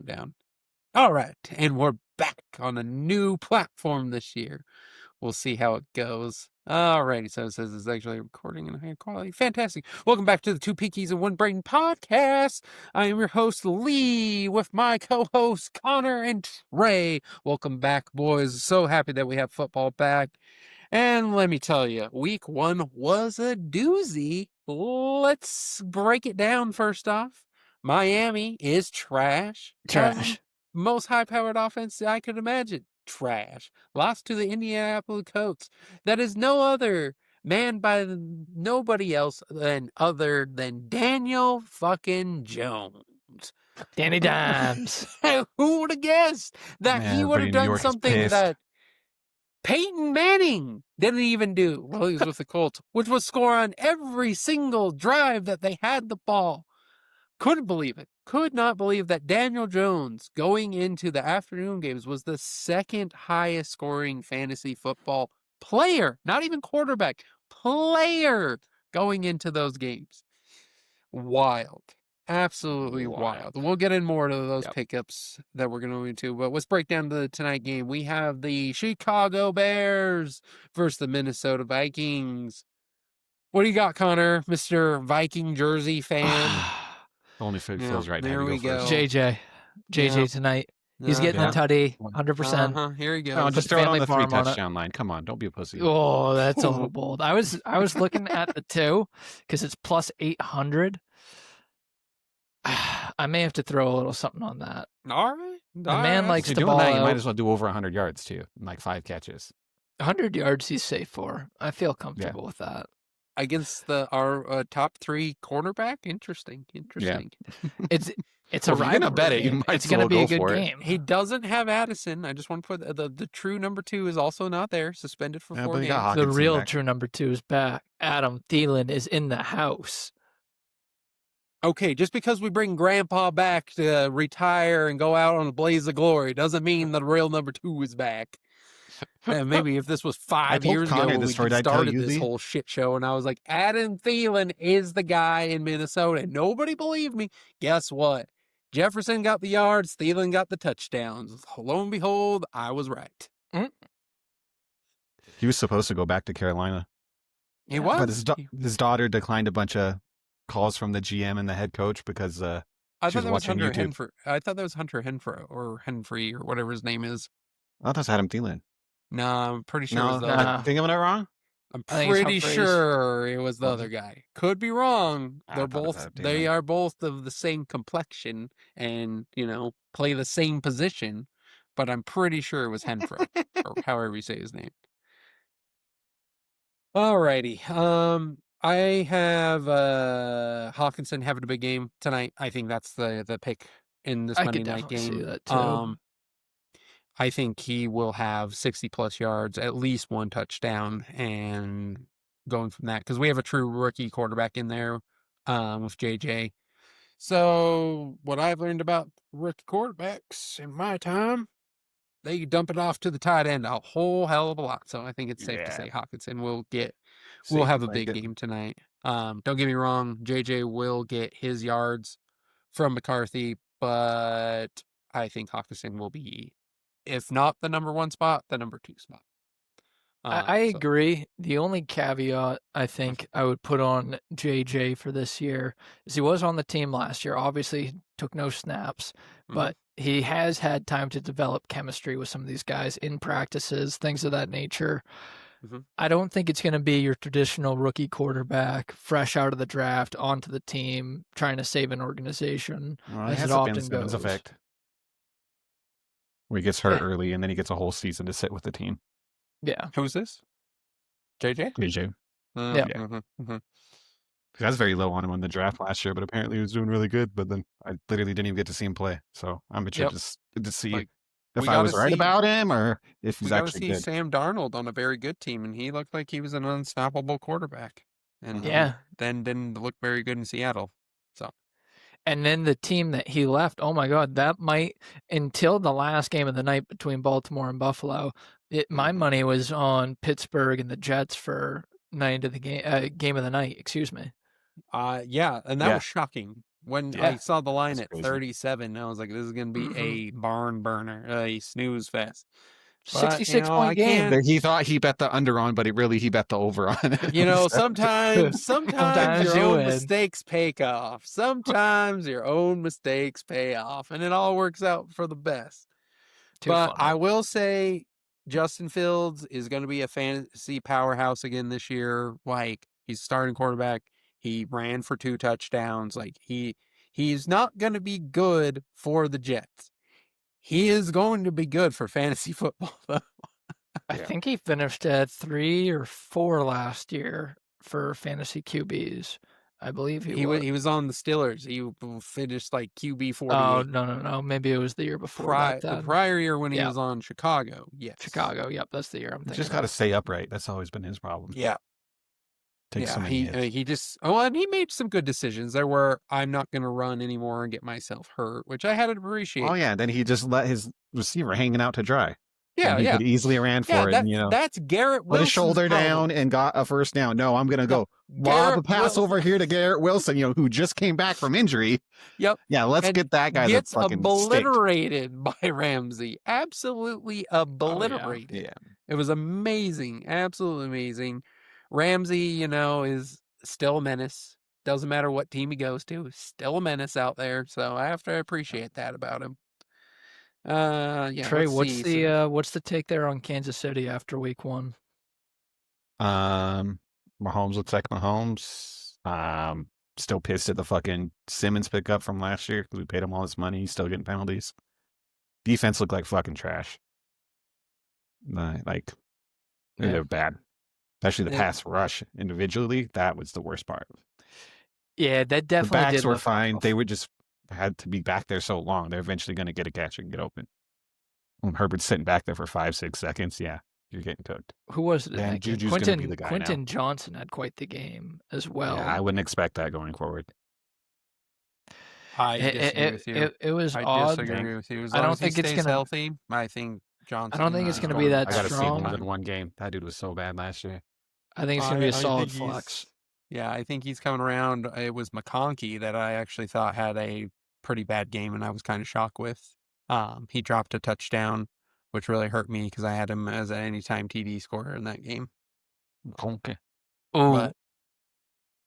one down. All right, and we're back on a new platform this year. We'll see how it goes. Alrighty, so it says it's actually recording in high quality. Fantastic. Welcome back to the Two Pinkies and One Brain podcast. I am your host, Lee, with my co-hosts, Connor and Trey. Welcome back, boys. So happy that we have football back. And let me tell you, week 1 was a doozy. Let's break it down first off. Miami is trash. Most high-powered offense I could imagine. Trash. Lost to the Indianapolis Colts. That is no other man by nobody else other than Daniel fucking Jones. Danny Dimes. Who would have guessed that he would have done something that Peyton Manning didn't even do while he was with the Colts, which was score on every single drive that they had the ball. Couldn't believe it. Could not believe that Daniel Jones going into the afternoon games was the second highest scoring fantasy football player, not even quarterback, player going into those games. Wild. Absolutely wild. We'll get in more to those pickups that we're going to into, but let's break down the tonight game. We have the Chicago Bears versus the Minnesota Vikings. What do you got, Connor, Mr. Viking jersey fan? Only feels right. There we go. JJ tonight. He's getting a tutty, 100%. Here you go. No, just throw it on the 3 touchdown line. Come on, don't be a pussy. Oh, that's a little bold. I was looking at the 2 because it's plus 800. I may have to throw a little something on that. All right. The man likes to ball that, out. you might as well do over 100 yards too, like 5 catches. 100 yards he's safe for. I feel comfortable with that. Against our top 3 cornerback? Interesting. Yeah. It's a rival bet it. It's going to be a good game. He doesn't have Addison. I just want to put the true number 2 is also not there, suspended for 4 games. The real true number 2 is back. Adam Thielen is in the house. Okay, just because we bring Grandpa back to retire and go out on a blaze of glory doesn't mean the real number 2 is back. And maybe if this was 5 years ago when we started this whole shit show and I was like, Adam Thielen is the guy in Minnesota, and nobody believed me. Guess what? Jefferson got the yards, Thielen got the touchdowns. Lo and behold, I was right. He was supposed to go back to Carolina. He was. But his daughter declined a bunch of calls from the GM and the head coach because I thought that was Hunter Henfrey. I thought that was Hunter Henfrey or whatever his name is. I thought it was Adam Thielen. No, I'm pretty sure it was the other. Thinking of it wrong? I'm pretty sure it was the other guy. Could be wrong. They are both of the same complexion and, play the same position, but I'm pretty sure it was Henfrey or however you say his name. Alrighty. I have Hawkinson having a big game tonight. I think that's the pick in this Monday night game. See that too. I think he will have 60-plus yards, at least 1 touchdown, and going from that. Because we have a true rookie quarterback in there with JJ. So what I've learned about rookie quarterbacks in my time, they dump it off to the tight end a whole hell of a lot. So I think it's safe to say Hawkinson will have a big game tonight. Don't get me wrong, JJ will get his yards from McCarthy, but I think Hawkinson will be, if not the number 1 spot, the number 2 spot. I agree. The only caveat I think I would put on JJ for this year is he was on the team last year. Obviously, he took no snaps, but he has had time to develop chemistry with some of these guys in practices, things of that nature. I don't think it's going to be your traditional rookie quarterback, fresh out of the draft, onto the team, trying to save an organization, as it often goes. Effect. Where he gets hurt early, and then he gets a whole season to sit with the team. Yeah. Who's this? JJ? JJ. Yeah. That's very low on him in the draft last year, but apparently he was doing really good. But then I literally didn't even get to see him play. So I'm interested to see if I was right about him or if he's actually good. We got to see Sam Darnold on a very good team, and he looked like he was an unstoppable quarterback. And then didn't look very good in Seattle. So. And then the team that he left, oh my God, that might, until the last game of the night between Baltimore and Buffalo, my money was on Pittsburgh and the Jets for game of the night, excuse me. And that was shocking When I saw the line at crazy. 37, I was like, this is going to be a barn burner, a snooze fest. 66-point game. He thought he bet the under on, but he bet the over on it. Sometimes your you own win. mistakes pay off. Sometimes your own mistakes pay off, and it all works out for the best. But I will say Justin Fields is going to be a fantasy powerhouse again this year. Like, he's starting quarterback. He ran for 2 touchdowns. Like, he's not going to be good for the Jets. He is going to be good for fantasy football, though. I think he finished at 3 or 4 last year for fantasy QBs. I believe he was. He was on the Steelers. He finished like QB 48. Oh, no. Maybe it was the year before that. The prior year when he was on Chicago. Yes. Chicago. Yep, that's the year I'm thinking. Just got to stay upright. That's always been his problem. Yeah. He just and he made some good decisions. There were, I'm not going to run anymore and get myself hurt, which I had to appreciate. Oh yeah, then he just let his receiver hanging out to dry. Yeah, he could easily ran for it. That's Garrett Wilson's put his shoulder down and got a first down. No, I'm gonna go lob a pass over here to Garrett Wilson, who just came back from injury. Yep. Yeah, let's get that guy. Gets the fucking obliterated by Ramsey. Absolutely obliterated. Oh, yeah. It was amazing. Absolutely amazing. Ramsey, is still a menace. Doesn't matter what team he goes to, still a menace out there. So I have to appreciate that about him. Trey, what's the take there on Kansas City after week 1? Mahomes looks like Mahomes. Still pissed at the fucking Simmons pickup from last year because we paid him all this money. He's still getting penalties. Defense looked like fucking trash. They're bad. Especially the pass rush individually. That was the worst part. Yeah, that definitely the backs did were look fine. off. They would just had to be back there so long. They're eventually going to get a catch and get open. When Herbert's sitting back there for 5-6 seconds, you're getting cooked. Who was it? And Juju's going to be the guy Quentin now. Johnson had quite the game as well. Yeah, I wouldn't expect that going forward. I disagree with you. It was odd. I disagree with you. I don't think it's going to healthy. I think Johnson. I don't think it's going to be that I got to see strong. more than one game. That dude was so bad last year. I think it's going to be a solid flex. Yeah, I think he's coming around. It was McConkey that I actually thought had a pretty bad game, and I was kind of shocked with. He dropped a touchdown, which really hurt me because I had him as an anytime TD scorer in that game. Okay. Oh, but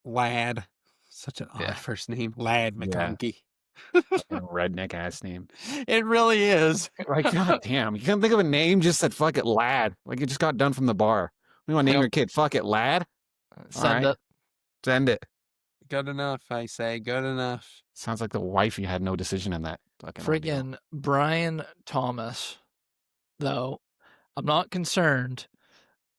Lad, such an odd first name, Lad McConkey. Redneck ass name. It really is. Like, god damn, you can't think of a name just said fuck it, Lad. Like you just got done from the bar. We want to name your kid fuck it, Lad. Send it. Send it. Good enough, I say. Good enough. Sounds like the wifey had no decision in that. Friggin' Brian Thomas, though, I'm not concerned,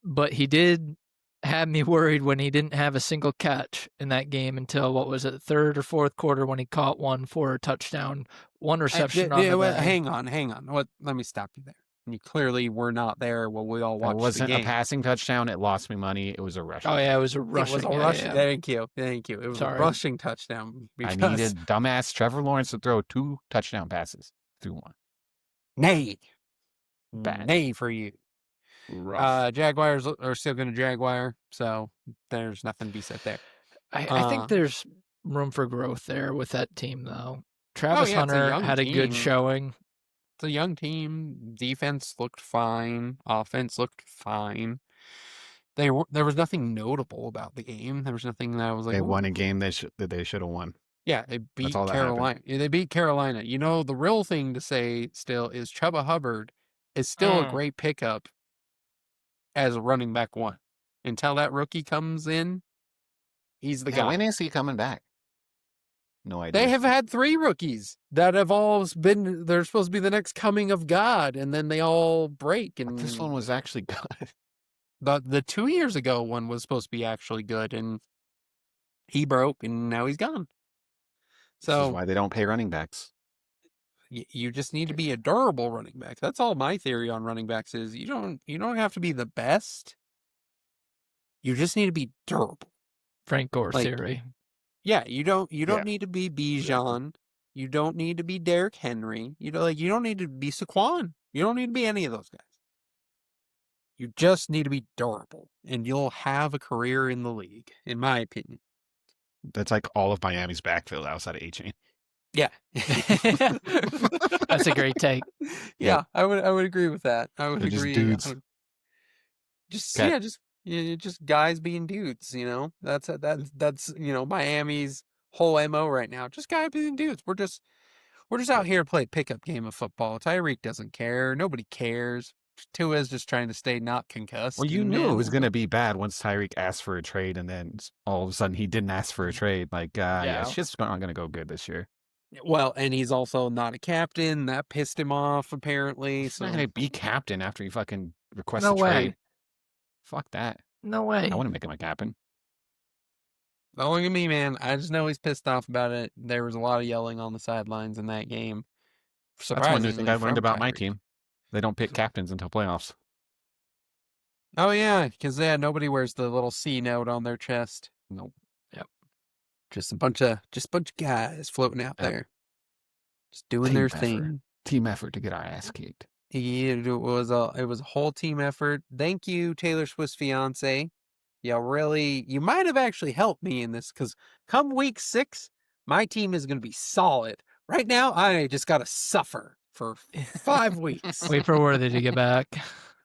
but he did have me worried when he didn't have a single catch in that game until, what was it, third or fourth quarter when he caught one for a touchdown, one reception on the day. Hang on. Let me stop you there. You clearly were not there while we all watched the game. It wasn't a passing touchdown. It lost me money. It was a rushing. Oh, yeah, it was a rushing. Yeah. Thank you. It was a rushing touchdown. I needed dumbass Trevor Lawrence to throw 2 touchdown passes through one. Nay. Bad. Nay for you. Rough. Jaguars are still going to Jaguar, so there's nothing to be said there. I think there's room for growth there with that team, though. Travis Hunter had a good showing. It's a young team. Defense looked fine. Offense looked fine. There was nothing notable about the game. There was nothing that I was like, they won a game that they should have won. Yeah, they beat Carolina. They beat Carolina. The real thing to say still is Chuba Hubbard is still a great pickup as a running back 1. Until that rookie comes in, he's the guy. When is he coming back? No idea. They have had 3 rookies that have all been, they're supposed to be the next coming of God, and then they all break. And but this one was actually good. The 2 years ago one was supposed to be actually good, and he broke, and now he's gone. So this is why they don't pay running backs. You just need to be a durable running back. That's all my theory on running backs is. You don't have to be the best. You just need to be durable. Frank Gore theory. Yeah, you don't need to be Bijan. You don't need to be Derrick Henry. You don't need to be Saquon. You don't need to be any of those guys. You just need to be durable, and you'll have a career in the league, in my opinion. That's like all of Miami's backfield outside of A-Chain. Yeah. That's a great take. Yeah, I would agree with that. I would They're agree. just dudes. Just guys being dudes, you know. That's Miami's whole MO right now. Just guys being dudes. We're just out here to play a pickup game of football. Tyreek doesn't care. Nobody cares. Tua's just trying to stay not concussed. Well, you knew it was going to be bad once Tyreek asked for a trade, and then all of a sudden he didn't ask for a trade. Like, shit's not going to go good this year. Well, and he's also not a captain. That pissed him off, apparently. He's so not going to be captain after he fucking requests a No way. trade. Fuck that. No way. I wouldn't make him a captain. Don't look at me, man. I just know he's pissed off about it. There was a lot of yelling on the sidelines in that game. That's one new thing I learned about my Tyreek. team. They don't pick captains until playoffs. Oh, yeah, because nobody wears the little C note on their chest. Nope. Yep. Just a bunch of guys floating out Yep. there. Just doing Team their effort. thing. Team effort to get our ass kicked. It was a whole team effort. Thank you, Taylor Swift's fiance. You might have actually helped me in this, because come week 6, my team is going to be solid. Right now, I just got to suffer for 5 weeks. Wait for Worthy to get back.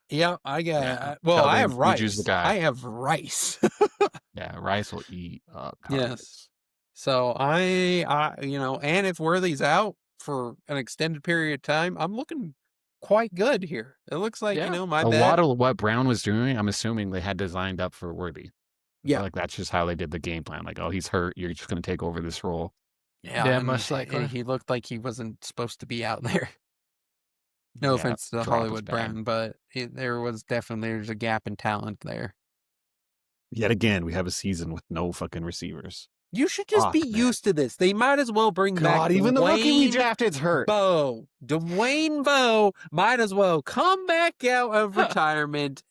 Yeah, I got. Yeah. I have Sheldon, Juju's rice. the guy. I have rice. Yeah, Rice will eat up. Yes. So and if Worthy's out for an extended period of time, I'm looking quite good here. It looks like, Yeah. my A bet. lot of what Brown was doing, I'm assuming they had designed up for Worthy. Yeah. Like that's just how they did the game plan. Like, oh, he's hurt. You're just going to take over this role. Yeah, and most likely. he looked like he wasn't supposed to be out there. No Yeah, offense to drop was Hollywood bad. Brown, but there's a gap in talent there. Yet again, we have a season with no fucking receivers. You should just Fuck, be man. used to this. They might as well bring back God, even the rookie we Dwayne drafted's hurt. Bowe. Dwayne Bowe might as well come back out of retirement.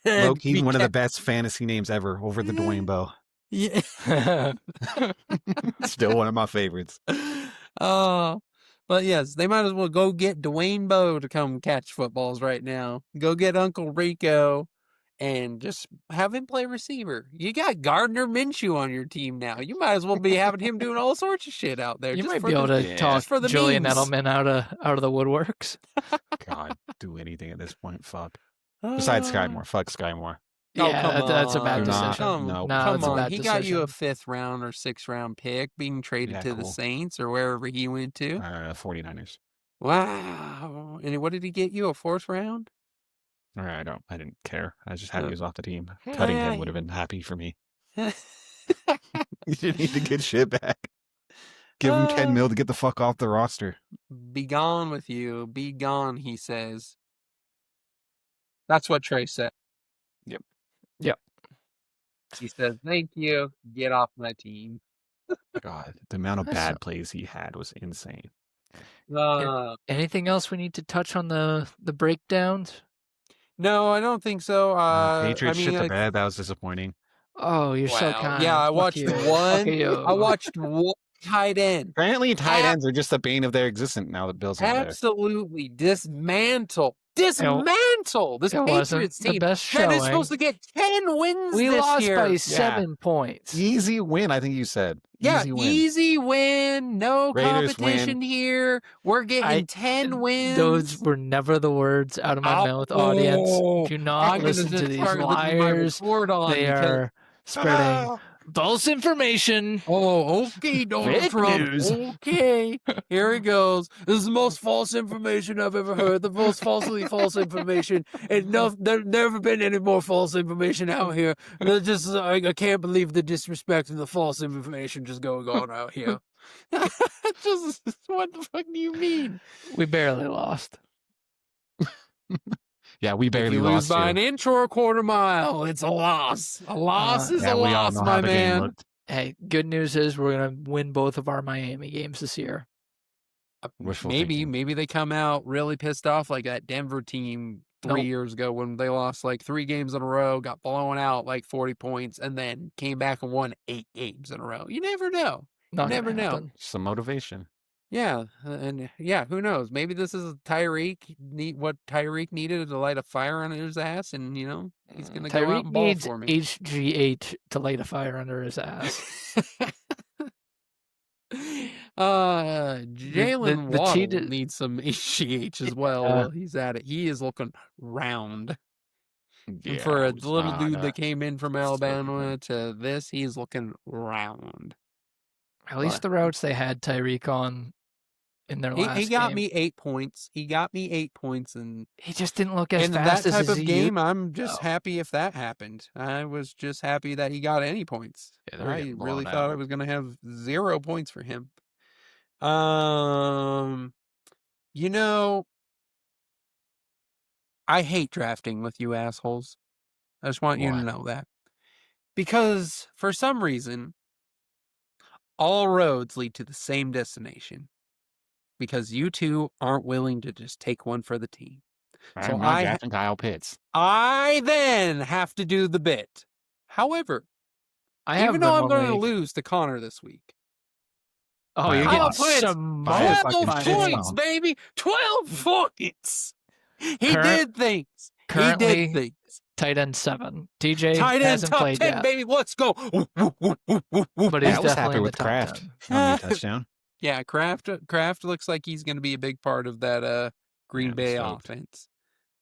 Low-key, one of the best fantasy names ever over the Dwayne Bowe. Yeah. Still one of my favorites. But yes, they might as well go get Dwayne Bowe to come catch footballs right now. Go get Uncle Rico and just have him play receiver. You got Gardner Minshew on your team now. You might as well be having him doing all sorts of shit out there. You just might for be able the- to talk just for the Julian memes. Edelman out of the woodworks. God, do anything at this point. Fuck. Besides Sky Moore. Fuck Sky Moore. Oh, Yeah, come that's a on. bad Do not. decision. No. No, Come it's a on. bad He got you a decision. 5th round or 6th round pick being traded Yeah, to the cool. Saints or wherever he went to. 49ers. Wow. And what did he get you? A 4th round? All right, I didn't care. I was just happy Oh. he was off the team. Cutting him would have been happy for me. You didn't need to get shit back. Give him 10 mil to get the fuck off the roster. Be gone with you. Be gone, he says. That's what Trey said. Yep. He says, thank you. Get off my team. God, the amount of That's bad so- plays he had was insane. Anything else we need to touch on the breakdowns? No, I don't think so. Patriots shit the I- bed. That was disappointing. Oh, you're so Wow. kind. Yeah, I Fuck watched you. one. Fuck you. I watched one tight end. Apparently, tight Ab- ends are just the bane of their existence now that Bill's not there. Absolutely dismantle this It wasn't Patriots the team best that is showing. supposed to get 10 wins We this lost year. by 7 points. Easy win, I think you said. Yeah, Easy win. easy win. No Raiders competition here. We're getting 10 wins. Those were never the words out of my Oh, mouth, audience. Do I'm not gonna listen to just these start with my liars. report on They because- are spreading Ah! false information. Oh, okay, Donald Fake Trump. news. Okay, here he goes. This is the most false information I've ever heard. The most false information. And there's never been any more false information out here. I can't believe the disrespect and the false information just going on out here. Just what the fuck do you mean? We barely lost. Yeah, we If barely you lose lost by you. an inch or a quarter mile, it's a loss. A loss is Yeah, a we all loss, know how my the game man. looked. Hey, good news is we're going to win both of our Miami games this year. Wishful Maybe thinking. they come out really pissed off like that Denver team 3 Nope. years ago when they lost like 3 games in a row, got blown out like 40 points, and then came back and won 8 games in a row. You never know. Not Never gonna know. happen. Some motivation. Yeah, and who knows? Maybe this is what Tyreek needed to light a fire under his ass, and he's gonna go out Tyreek and ball needs for me. HGH to light a fire under his ass. Jalen the Waddle cheated- needs some HGH as well while he's at it. He is looking round. And for a little dude that came in from Alabama to this, he's looking round. At least the routes they had Tyreek on in their last He got game. me 8 points. He got me 8 points, and he just didn't look as in fast that as type his of game, youth. I'm just happy if that happened. I was just happy that he got any points. Yeah, I really thought I was going to have 0 points for him. You know, I hate drafting with you assholes. I just want you to know that. Because for some reason, all roads lead to the same destination. Because you two aren't willing to just take one for the team. I'm not drafting Kyle Pitts. I then have to do the bit. However, even though I'm going to lose to Connor this week. Oh, you're getting some 12 points, baby! 12 points! He did things. Currently, he did things. Tight end 7. DJ tight end hasn't top played 10, yet. baby. Let's go. But he's definitely in the top Kraft 10. on the touchdown. Yeah, Kraft looks like he's going to be a big part of that Green Bay offense.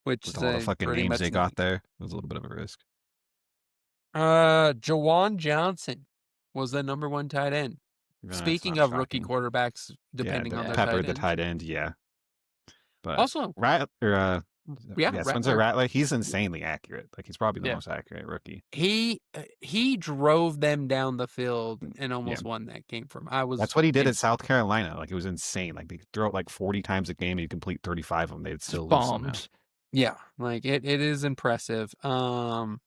Which with all the fucking names they got there, it was a little bit of a risk. Jawan Johnson was the number 1 tight end. Speaking of rookie quarterbacks, depending on their Pepper, the tight end, But also, Spencer Rattler, he's insanely accurate. Like he's probably the most accurate rookie. He drove them down the field and almost won that game from. That's what he did at South Carolina. Like it was insane. Like they could throw it like 40 times a game, and he'd complete 35 of them. They'd still lose somehow. Yeah, like it is impressive. But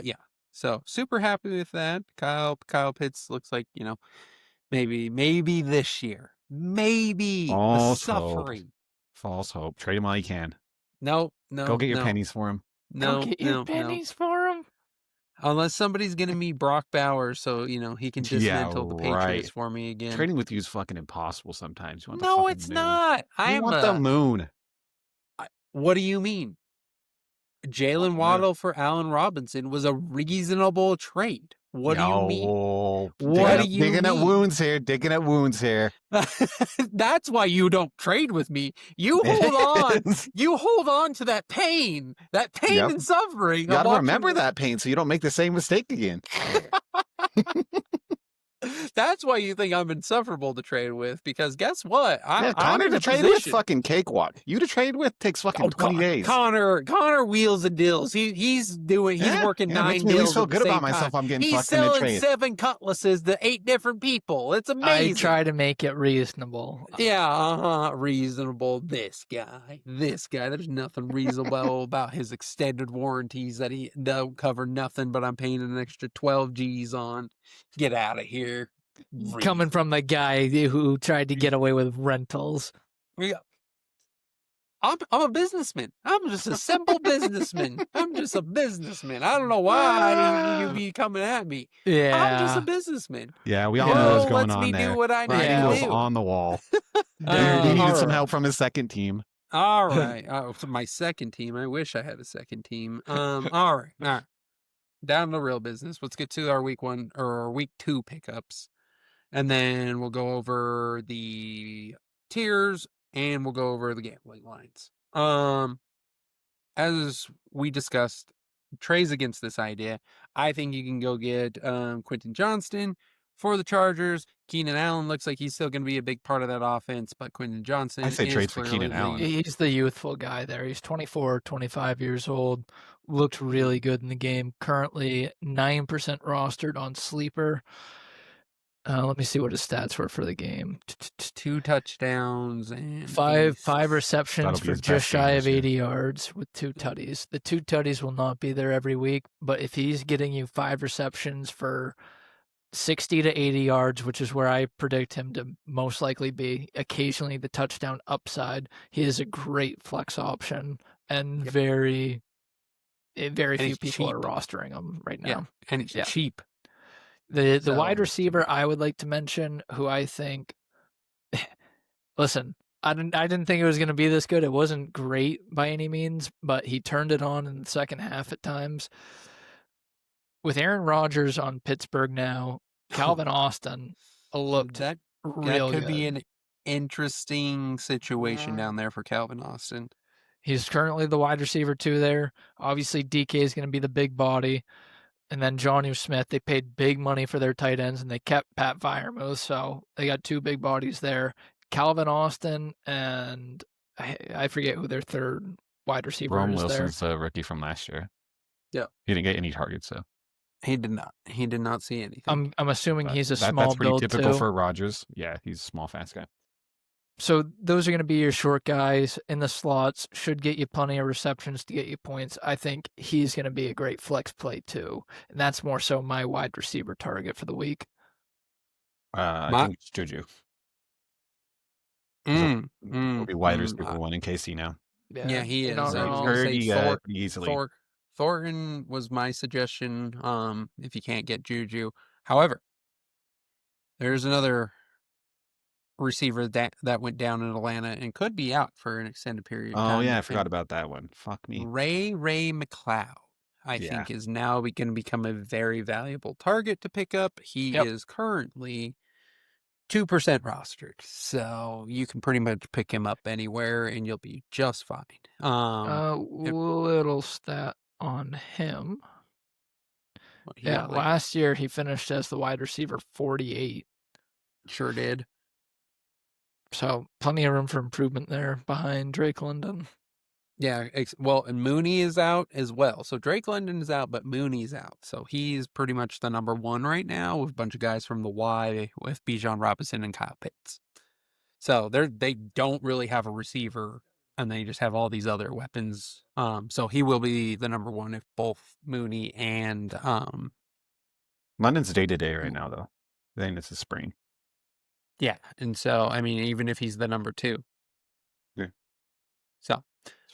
yeah, so super happy with that. Kyle Pitts looks like, maybe this year. Maybe False suffering. False hope. Trade him while you can. No. Go get your pennies for him. Go get your pennies for him. Unless somebody's getting me Brock Bowers, so he can dismantle the Patriots for me again. Trading with you is fucking impossible sometimes. You want no, it's moon. not. I want the moon. What do you mean? Jalen Waddle for Allen Robinson was a reasonable trade. What do you mean? What do you mean? Digging at wounds here. That's why you don't trade with me. You hold on. You hold on to that pain and suffering. You gotta remember that pain so you don't make the same mistake again. That's why you think I'm insufferable to trade with, because guess what? Connor to trade with fucking cakewalk. You to trade with takes fucking 20 days. Connor wheels and deals. He's working 9 deals. I feel good about myself. I'm getting he's fucking selling 7 cutlasses to 8 different people. It's amazing. I try to make it reasonable. Yeah, reasonable. This guy. There's nothing reasonable about his extended warranties that he don't cover nothing, but I'm paying an extra 12 G's on. Get out of here. Coming from the guy who tried to get away with rentals. Yeah. I'm a businessman. I'm just a simple businessman. I'm just a businessman. I don't know why you be coming at me. Yeah. I'm just a businessman. Yeah, we all know what's going on there. Lets me do what I need to do. On the wall. He needed some help from his second team. All right. My second team. I wish I had a second team. All right. Down to real business. Let's get to our week 2 pickups. And then we'll go over the tiers and we'll go over the gambling lines. As we discussed, Trey's against this idea. I think you can go get Quentin Johnston for the Chargers. Keenan Allen looks like he's still going to be a big part of that offense, but Quentin Johnson. I say trades for Keenan Allen. He's the youthful guy there. He's 24, 25 years old. Looked really good in the game. Currently 9% rostered on Sleeper. Let me see what his stats were for the game. 2 touchdowns and 5 receptions for just shy of 80 yards with 2 tutties. The 2 tutties will not be there every week, but if he's getting you 5 receptions for 60 to 80 yards, which is where I predict him to most likely be, occasionally the touchdown upside, he is a great flex option, and very few people are rostering him right now. Yeah, and it's cheap. The wide receiver I would like to mention, who I think, listen, I didn't think it was going to be this good. It wasn't great by any means, but he turned it on in the second half at times. With Aaron Rodgers on Pittsburgh now, Calvin Austin looked real could good. be an interesting situation down there for Calvin Austin. He's currently the wide receiver 2 there. Obviously, DK is going to be the big body. And then Jonnu Smith, they paid big money for their tight ends, and they kept Pat Freiermuth, so they got 2 big bodies there. Calvin Austin, and I forget who their third wide receiver Rome is there. Wilson's the rookie from last year. Yeah. He didn't get any targets, so. He did not. He did not see anything. I'm assuming he's a small That's pretty build typical too. for Rodgers. Yeah, he's a small, fast guy. So those are going to be your short guys in the slots. Should get you plenty of receptions to get you points. I think he's going to be a great flex play too, and that's more so my wide receiver target for the week. I think it's Juju. He'll be wide receiver 1 in KC now. Yeah, he is. I was pretty say easily. Thornton was my suggestion. If you can't get Juju, however, there's another receiver that went down in Atlanta and could be out for an extended period of time. Oh yeah, I forgot about that one. Fuck me. Ray McLeod, I think, is now going to become a very valuable target to pick up. He is currently 2% rostered, so you can pretty much pick him up anywhere and you'll be just fine. Little stat on him. Last year he finished as the wide receiver 48. Sure did. So plenty of room for improvement there behind Drake London. Yeah, well, and Mooney is out as well. So Drake London is out, but Mooney's out. So he's pretty much the number 1 right now with a bunch of guys from the Y with Bijan Robinson and Kyle Pitts. So they don't really have a receiver, and they just have all these other weapons. So he will be the number 1 if both Mooney and London's day-to-day right now, though. I think it's a sprain. Yeah, and so, I mean, even if he's the number 2. Yeah. So,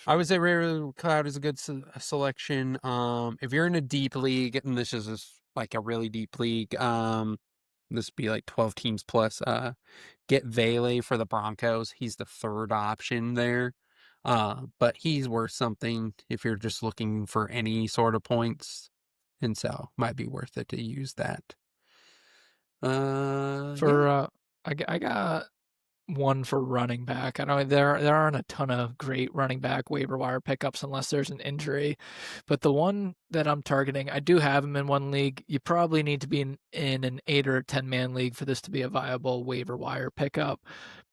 I would say Ray McLeod is a good selection. If you're in a deep league, and this is like a really deep league, this would be like 12 teams plus, get Vele for the Broncos. He's the third option there. But he's worth something if you're just looking for any sort of points. And so, might be worth it to use that. I got one for running back. I know there aren't a ton of great running back waiver wire pickups unless there's an injury, but the one that I'm targeting, I do have him in one league. You probably need to be in an 8 or 10 man league for this to be a viable waiver wire pickup.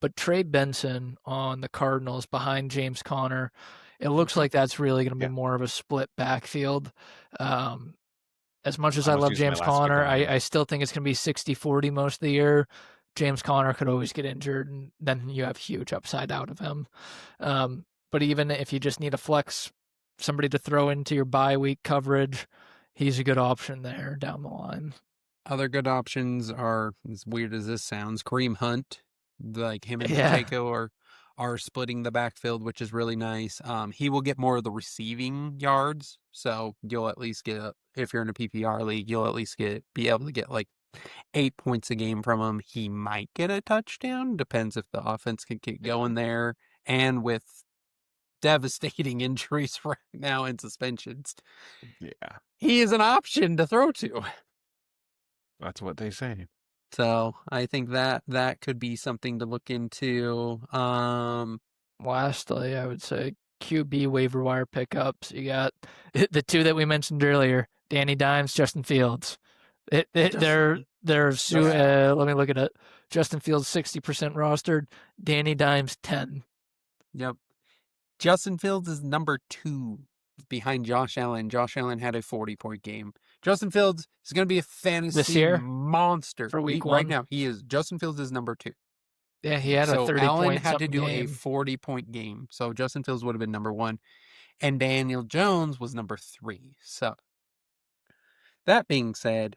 But Trey Benson on the Cardinals behind James Conner, it looks like that's really going to be more of a split backfield. As much as I love James Conner, I still think it's going to be 60-40 most of the year. James Conner could always get injured, and then you have huge upside out of him. But even if you just need a flex, somebody to throw into your bye week coverage, he's a good option there down the line. Other good options are, as weird as this sounds, Kareem Hunt, like him and Pacheco are splitting the backfield, which is really nice. He will get more of the receiving yards, so you'll at least get, if you're in a PPR league, you'll at least be able to get like 8 points a game from him. He might get a touchdown, depends if the offense can get going there. And with devastating injuries right now and suspensions, he is an option to throw to. That's what they say. So I think that could be something to look into. Lastly, I would say QB waiver wire pickups. You got the 2 that we mentioned earlier: Danny Dimes, Justin Fields. Let me look at it. Justin Fields 60% rostered. Danny Dimes 10. Yep. Justin Fields is number 2 behind Josh Allen. Josh Allen had a 40-point game. Justin Fields is going to be a fantasy this year monster for week 1. Right now, he is. Justin Fields is number 2. Yeah, he had a 30-point Allen had to do game. a 40-point game, so Justin Fields would have been number 1, and Daniel Jones was number 3. So that being said,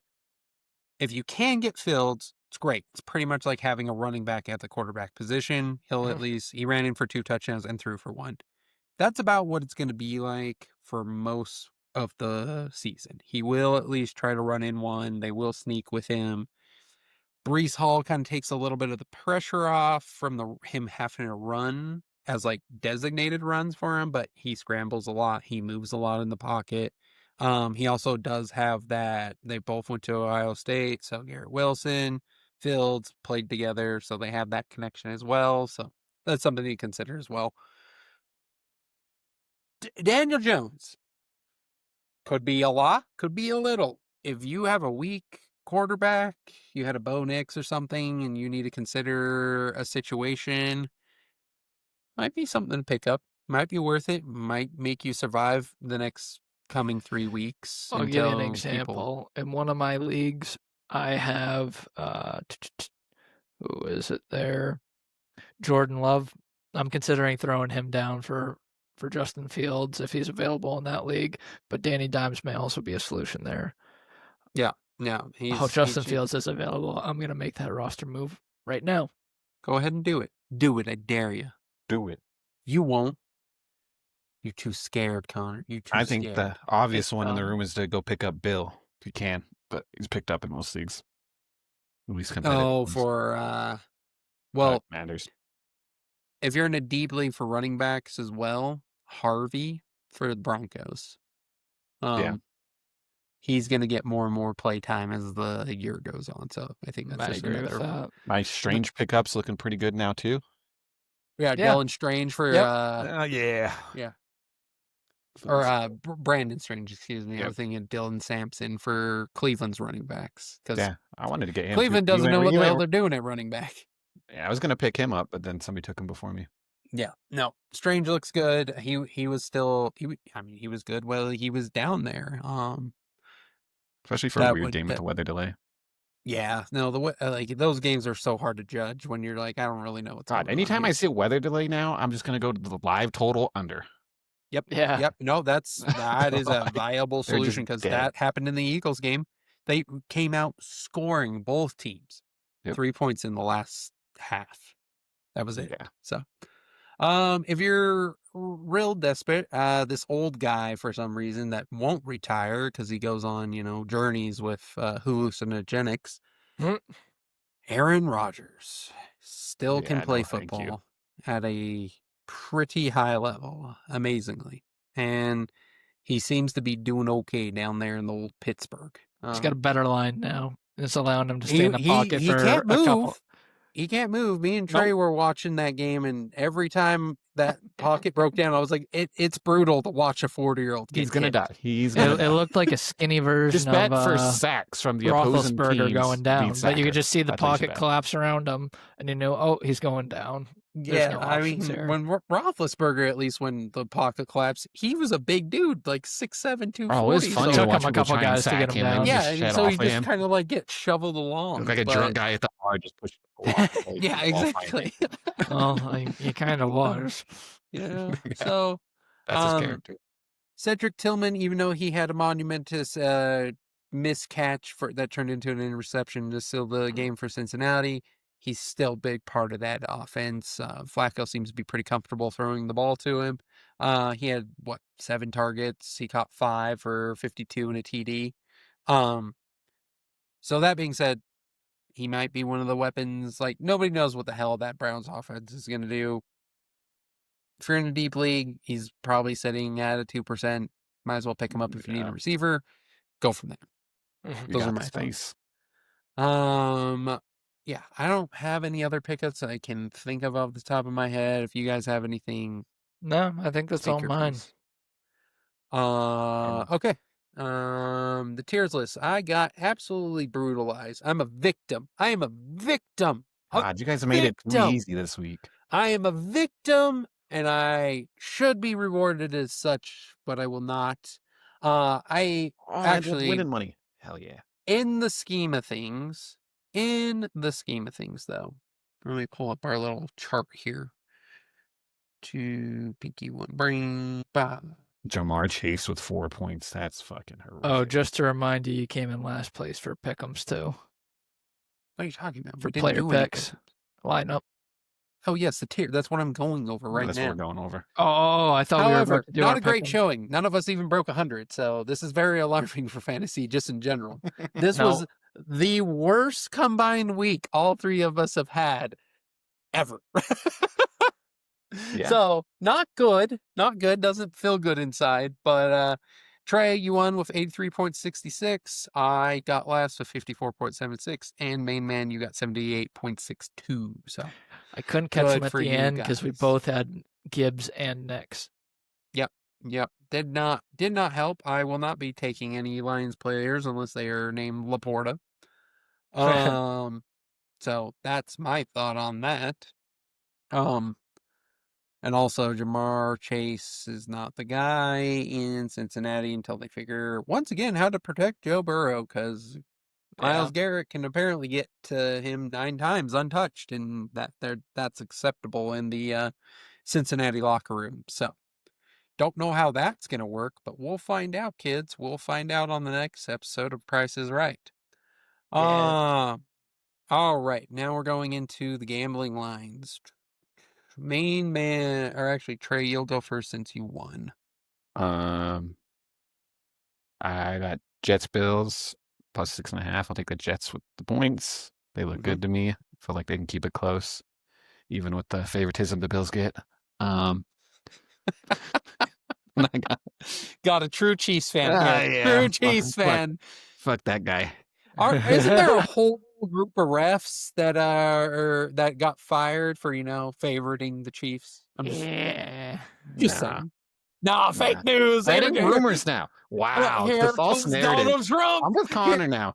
if you can get Fields, it's great. It's pretty much like having a running back at the quarterback position. He ran in for 2 touchdowns and threw for 1. That's about what it's going to be like for most of the season. He will at least try to run in 1. They will sneak with him. Breece Hall kind of takes a little bit of the pressure off from him having to run as like designated runs for him, but he scrambles a lot. He moves a lot in the pocket. He also does have that. They both went to Ohio State, so Garrett Wilson, Fields played together, so they have that connection as well. So that's something to consider as well. Daniel Jones could be a lot, could be a little. If you have a weak quarterback, you had a Bo Nix or something, and you need to consider a situation, might be something to pick up. Might be worth it. Might make you survive the next coming 3 weeks. I'll give you an example. In one of my leagues, I have who is it there? Jordan Love. I'm considering throwing him down for Justin Fields if he's available in that league, but Danny Dimes may also be a solution there. Yeah. Justin Fields is available. I'm going to make that roster move right now. Go ahead and do it. Do it. I dare you. Do it. You won't. You're too scared, Connor. I think the obvious one in the room is to go pick up Bill if you can, but he's picked up in most leagues. At least competitive. Oh, for well, matters. If you're in a deep league for running backs as well, Harvey for the Broncos. He's going to get more and more play time as the year goes on. So I think that's just another. My Strange pickup's looking pretty good now too. Yeah, Dylan Strange for yeah. Or Brandon Strange, excuse me. I was thinking Dylan Sampson for Cleveland's running backs. Yeah, I wanted to get him. Cleveland doesn't know what the hell they're doing at running back. Yeah, I was going to pick him up, but then somebody took him before me. Yeah, no. Strange looks good. He was still he was good while he was down there. Especially for a weird game with the weather delay. Yeah, no, those games are so hard to judge when you're like, I don't really know what's going on. Anytime I see a weather delay now, I'm just going to go to the live total under. Yep. Yeah. Yep. No, that is a viable solution because that happened in the Eagles game. They came out scoring both teams 3 points in the last half. That was it. Yeah. So, if you're real desperate, this old guy for some reason that won't retire because he goes on, journeys with hallucinogenics. Aaron Rodgers still can play football at a pretty high level, amazingly, and he seems to be doing okay down there in the old Pittsburgh. He's got a better line now. It's allowing him to stay in the pocket for a couple. He can't move. Me and Trey were watching that game, and every time that pocket broke down, I was like, it's brutal to watch a 40-year-old get He's going to die. It looked like a skinny version just bet for sacks from the opposing teams going down. But you could just see the pocket collapse around him, and he's going down. Yeah, when Roethlisberger, at least when the pocket collapsed, he was a big dude, like 6'7", 240. Oh, it was funny. It took him a couple guys to get him down. Yeah, and so he just kind of like get shoveled along. Like a drunk guy at the bar just pushed. Yeah, exactly. Well, he kind of was. Yeah. So that's his character. Cedric Tillman, even though he had a monumentous miscatch that turned into an interception to seal the game for Cincinnati, he's still a big part of that offense. Flacco seems to be pretty comfortable throwing the ball to him. He had, 7 targets. He caught 5 for 52 and a TD. So that being said, he might be one of the weapons. Like, nobody knows what the hell that Browns offense is going to do. If you're in a deep league, he's probably sitting at a 2%. Might as well pick him up if you need a receiver. Go from there. Those are my thoughts. Yeah, I don't have any other pickups that I can think of off the top of my head. If you guys have anything. No, I think that's all mine. Okay. The tiers list. I got absolutely brutalized. I'm a victim. I am a victim. God, you guys have made it too easy this week. I am a victim, and I should be rewarded as such, but I will not. Actually winning money. Hell yeah. In the scheme of things, though, let me pull up our little chart here. Twopinkysandthebrain. Jamar Chase with 4 points. That's fucking horrific. Oh, just to remind you came in last place for pick'ems too. What are you talking about? For player picks. Lineup. Oh, yes, the tier. That's what I'm going over right now. That's what we're going over. Oh, I thought However, we were doing not a great showing. None of us even broke 100, so this is very alarming for fantasy just in general. This was the worst combined week all 3 of us have had ever. Yeah. So, not good. Not good. Doesn't feel good inside, but Trey, you won with 83.66. I got last with 54.76. And Main Man, you got 78.62. So I couldn't catch him good at for the you end because we guys. both had Gibbs and Nix. Yep. Did not help. I will not be taking any Lions players unless they are named Laporta. So that's my thought on that. And also Jamar Chase is not the guy in Cincinnati until they figure once again how to protect Joe Burrow, because Myles Garrett can apparently get to him 9 times untouched, and that's acceptable in the Cincinnati locker room. So don't know how that's going to work, but we'll find out, kids. We'll find out on the next episode of Price is Right. Yeah. All right. Now we're going into the gambling lines. Main Man, or actually, Trey, you'll go first since you won. I got Jets Bills plus 6.5. I'll take the Jets with the points. They look good to me. I feel like they can keep it close, even with the favoritism the Bills get. Got a true Chiefs fan here. Yeah. True Chiefs fan. Fuck that guy. Isn't there a whole group of refs that that got fired for favoriting the Chiefs? I'm just saying. Nah, fake news. Fighting rumors now. Wow, the false narrative. I'm with Connor now.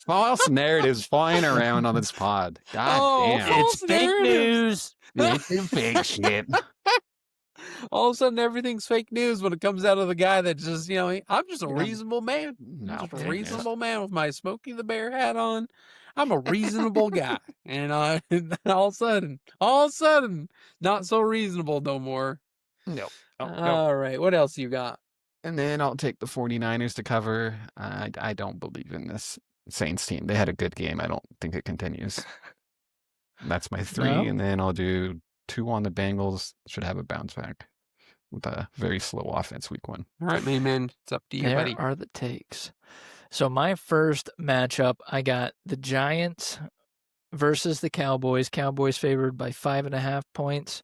False narratives flying around on this pod. God damn. It's fake news. It's fake shit. All of a sudden, everything's fake news when it comes out of the guy that just, I'm just a reasonable man. No, just a reasonable man with my Smokey the Bear hat on. I'm a reasonable guy. And all of a sudden, not so reasonable no more. No. All right. What else you got? And then I'll take the 49ers to cover. I don't believe in this Saints team. They had a good game. I don't think it continues. That's my 3. No? And then I'll do 2 on the Bengals. Should have a bounce back with a very slow offense week 1. All right, man. It's up to you, buddy. There are the takes. So my first matchup, I got the Giants versus the Cowboys. Cowboys favored by 5.5 points.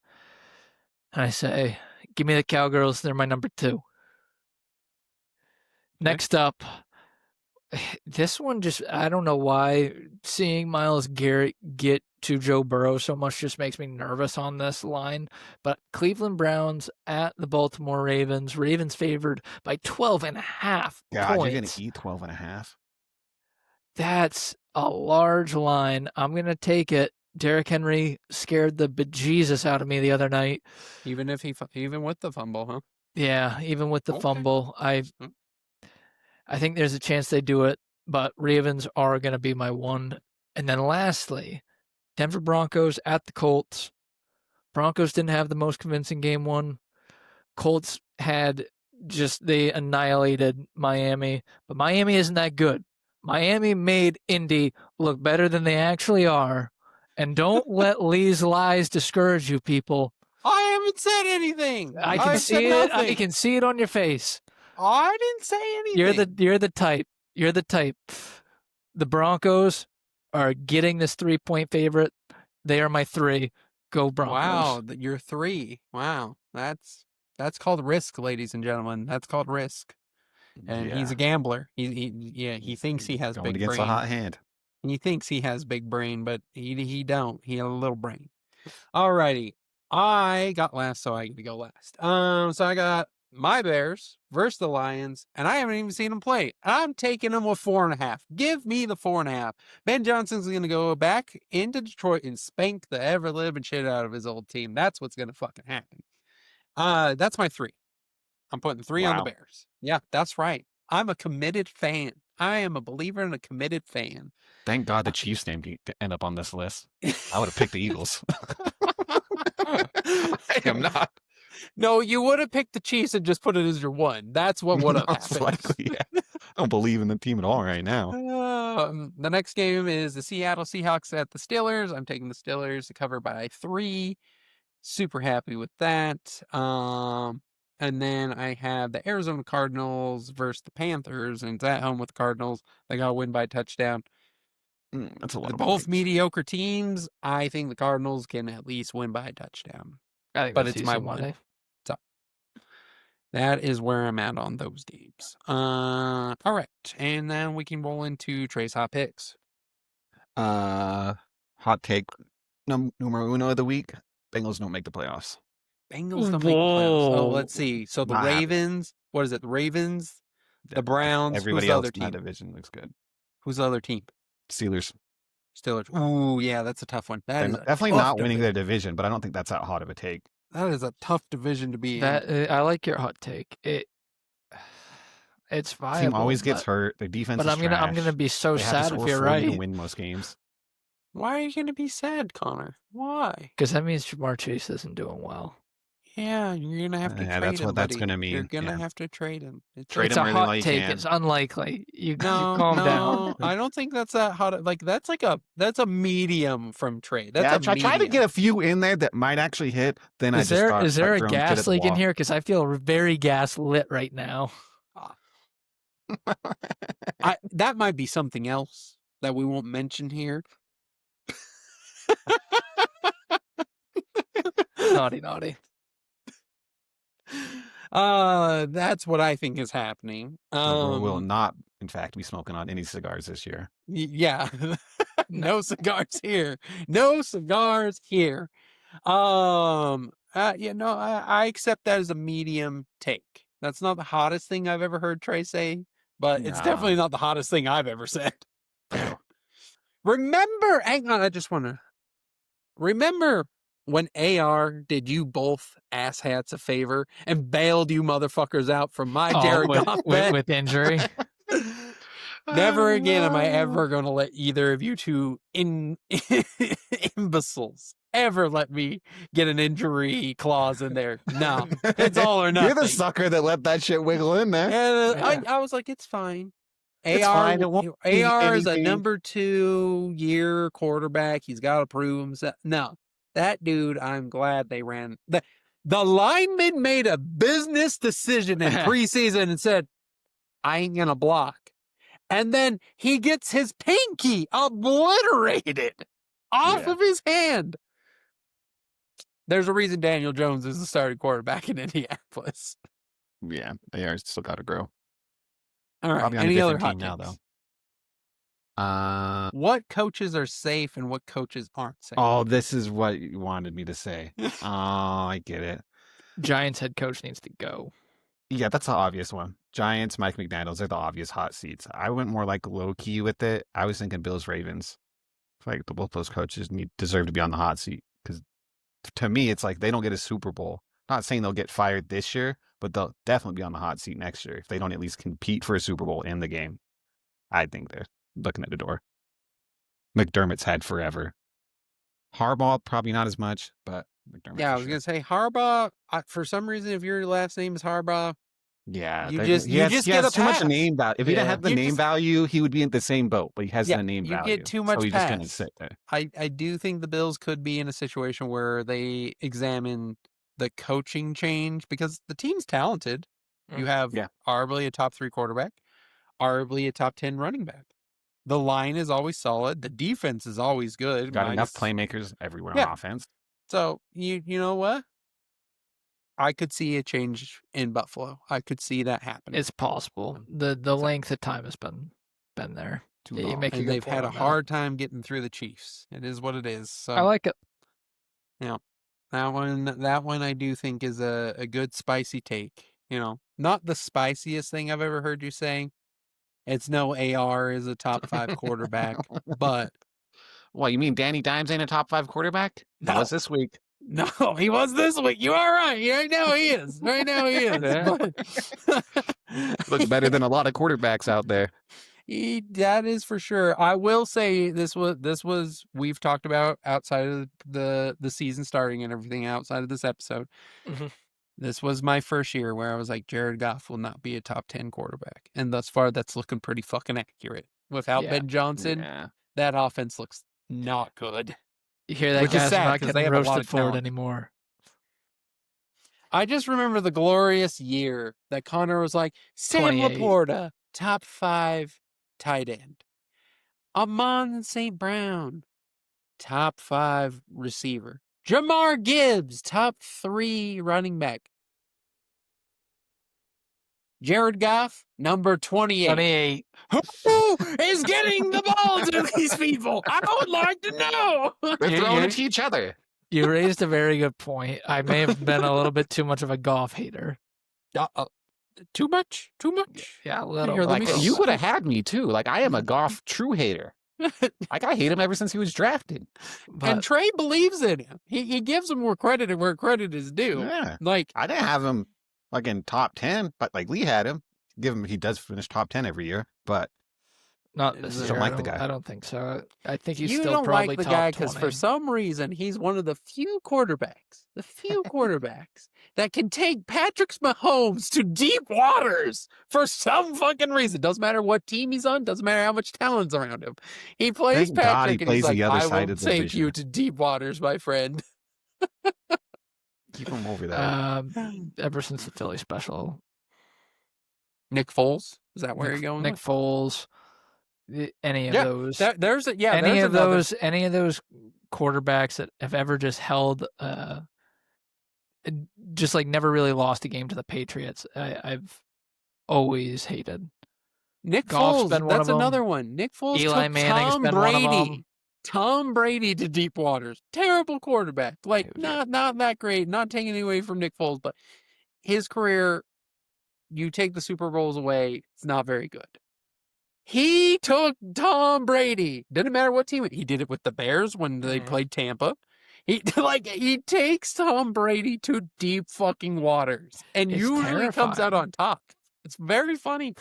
And I say, give me the Cowgirls. They're my number 2. Okay. Next up, this one just, I don't know why, seeing Myles Garrett get to Joe Burrow so much just makes me nervous on this line. But Cleveland Browns at the Baltimore Ravens. Ravens favored by 12.5 points. God, you're going to eat 12.5? That's a large line. I'm going to take it. Derrick Henry scared the bejesus out of me the other night. Even with the fumble, huh? Yeah, even with the fumble. I think there's a chance they do it, but Ravens are going to be my 1. And then lastly, Denver Broncos at the Colts. Broncos didn't have the most convincing game 1. Colts they annihilated Miami, but Miami isn't that good. Miami made Indy look better than they actually are. And don't let Lee's lies discourage you, people. I haven't said anything. I can see it. I can see it on your face. I didn't say anything. You're the type. You're the type. The Broncos are getting this 3-point favorite. They are my 3. Go Broncos. Wow, you're 3. Wow, that's called risk, ladies and gentlemen. That's called risk. And he's a gambler. He thinks he has going big against brain. a hot hand. He thinks he has big brain, but he don't. He has a little brain. Alrighty, I got last, so I get to go last. So I got my Bears versus the Lions, and I haven't even seen them play. I'm taking them with 4.5. Give me the 4.5. Ben Johnson's going to go back into Detroit and spank the ever-living shit out of his old team. That's what's going to fucking happen. That's my 3. I'm putting 3 on the Bears. Yeah, that's right. I'm a committed fan. I am a believer and a committed fan. Thank God the Chiefs name didn't end up on this list. I would have picked the Eagles. I am not. No, you would have picked the Chiefs and just put it as your 1. That's what would have happened. Likely, yeah. I don't believe in the team at all right now. The next game is the Seattle Seahawks at the Steelers. I'm taking the Steelers to cover by 3. Super happy with that. And then I have the Arizona Cardinals versus the Panthers, and it's at home with the Cardinals. They got to win by a touchdown. That's a lot. They're both mediocre teams. I think the Cardinals can at least win by a touchdown. But it's my 1. That is where I'm at on those games. All right, and then we can roll into Trey's hot picks. Hot take numero uno of the week: Bengals don't make the playoffs. Bengals don't make the playoffs. Oh, let's see. So the Not Ravens. What is it? The Ravens, the Browns. Everybody who's the else other in that team? division looks good. Who's the other team? Steelers. Steelers. Ooh, yeah, that's a tough one. That is definitely not winning their division, but I don't think that's that hot of a take. That is a tough division to be in. I like your hot take. It's viable. Team always gets hurt. Their defense is trash. I'm gonna be so sad if you're right. To win most games. Why are you gonna be sad, Connor? Why? Because that means Jamar Chase isn't doing well. Yeah, you're gonna have to trade him. That's what that's buddy. gonna mean. You're gonna have to trade him. It's a hot take. It's unlikely. You calm down. I don't think that's that hot. Like that's a medium from trade. That's I try to get a few in there that might actually hit. Then is there a gas leak in here? Because I feel very gas lit right now. That might be something else that we won't mention here. Naughty. That's what I think is happening. We will not, in fact, be smoking on any cigars this year. Yeah, no cigars here. No cigars here. I accept that as a medium take. That's not the hottest thing I've ever heard Trey say, but it's definitely not the hottest thing I've ever said. Remember, hang on, I just want to remember when AR did you both asshats a favor and bailed you motherfuckers out from my Jared Goff bet with injury. Never again am I ever going to let either of you two imbeciles ever let me get an injury clause in there. No, it's all or nothing. You're the sucker that let that shit wiggle in there. And I was like, it's fine. AR is a number 2 year quarterback. He's got to prove himself. No, that dude, I'm glad they ran. The lineman made a business decision in preseason and said, I ain't going to block. And then he gets his pinky obliterated off of his hand. There's a reason Daniel Jones is the starting quarterback in Indianapolis. Yeah, AR's still got to grow. All right. Probably on Any a other different hot team takes? now, though. What coaches are safe and what coaches aren't safe? Oh, this is what you wanted me to say. Oh, I get it. Giants head coach needs to go. Yeah, that's the obvious one. Giants, Mike McDaniels, they're the obvious hot seats. I went more like low key with it. I was thinking Bills, Ravens. I feel like both those coaches deserve to be on the hot seat because to me, it's like they don't get a Super Bowl. Not saying they'll get fired this year, but they'll definitely be on the hot seat next year if they don't at least compete for a Super Bowl in the game. I think they're looking at the door. McDermott's had forever. Harbaugh, probably not as much, but McDermott. Yeah, I was going to say Harbaugh. For some reason, if your last name is Harbaugh, yeah, you just get a too much pass. name value. If he didn't have the name value, he would be in the same boat. But he has the name value. You get too much so he's pass. just going to sit there. I do think the Bills could be in a situation where they examine the coaching change because the team's talented. You have arguably a top 3 quarterback, arguably a top 10 running back. The line is always solid. The defense is always good. Got enough playmakers everywhere on offense. So you know what? I could see a change in Buffalo. I could see that happening. It's possible. The length of time has been there. Too long. And they've had a hard time getting through the Chiefs. It is what it is. So I like it. Yeah. That one I do think is a good spicy take. You know, not the spiciest thing I've ever heard you say. It's no AR is a top 5 quarterback, but well, you mean Danny Dimes ain't a top 5 quarterback? No. That was this week. No, he was this week. You are right. Right now he is. Right now he is. Looks better than a lot of quarterbacks out there. That is for sure. I will say this was we've talked about outside of the season starting and everything outside of this episode. Mm-hmm. This was my first year where I was like, Jared Goff will not be a top 10 quarterback. And thus far, that's looking pretty fucking accurate. Without Ben Johnson, that offense looks not good. You hear that, guy's not getting roasted for it anymore. I just remember the glorious year that Connor was like, Sam Laporta, top 5 tight end. Amon St. Brown, top 5 receiver. Jamar Gibbs, top 3 running back. Jared Goff, number 28. 28. Who is getting the ball to these people? I would like to know. They're throwing it to each other. You raised a very good point. I may have been a little bit too much of a Goff hater. Too much? Too much? Yeah, a little. Here, Like, you would have had me too. Like, I am a Goff true hater. Like, I hate him ever since he was drafted. And Trey believes in him. He gives him more credit where credit is due. Yeah. Like, I didn't have him like in top 10, but like Lee had him. He does finish top 10 every year, but not this don't year. like the guy. I don't think so. I think he's you still don't probably like the top guy because 20. for some reason he's one of the few quarterbacks that can take Patrick Mahomes to deep waters for some fucking reason. Doesn't matter what team he's on. Doesn't matter how much talent's around him. He plays Thank God he Patrick and plays he's like, the other I side will of the take division. you to deep waters, my friend. Keep him over there. Ever since the Philly special. Nick Foles? Is that where you're going? Nick Foles. Any of those. There's any of another... those quarterbacks that have ever just held just like never really lost a game to the Patriots. I've always hated. Nick Goff's Foles, been one that's of them. another one. Nick Foles Eli took Manning's Tom been Brady. one of them. Tom Brady to deep waters. Terrible quarterback. Like, not that great. Not taking anything away from Nick Foles, but his career, you take the Super Bowls away, it's not very good. He took Tom Brady. Didn't matter what team. He did it with the Bears when they played Tampa. He takes Tom Brady to deep fucking waters and It's usually comes terrifying. out on top. It's very funny.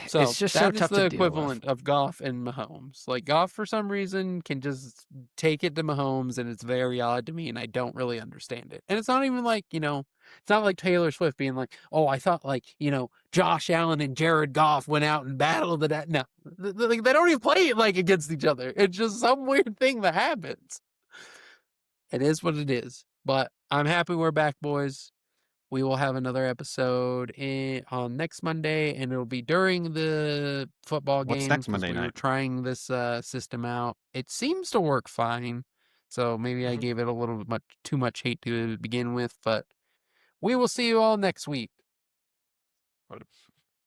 So it's just that so tough is the to deal equivalent of Goff and Mahomes. Like, Goff, for some reason, can just take it to Mahomes, and it's very odd to me, and I don't really understand it. And it's not even like, it's not like Taylor Swift being like, oh, I thought, like, Josh Allen and Jared Goff went out and battled it. No, they don't even play it like against each other. It's just some weird thing that happens. It is what it is. But I'm happy we're back, boys. We will have another episode on next Monday, and it'll be during the football game. What's next Monday we night? were trying this system out. It seems to work fine, so maybe I gave it a little bit too much hate to begin with, but we will see you all next week.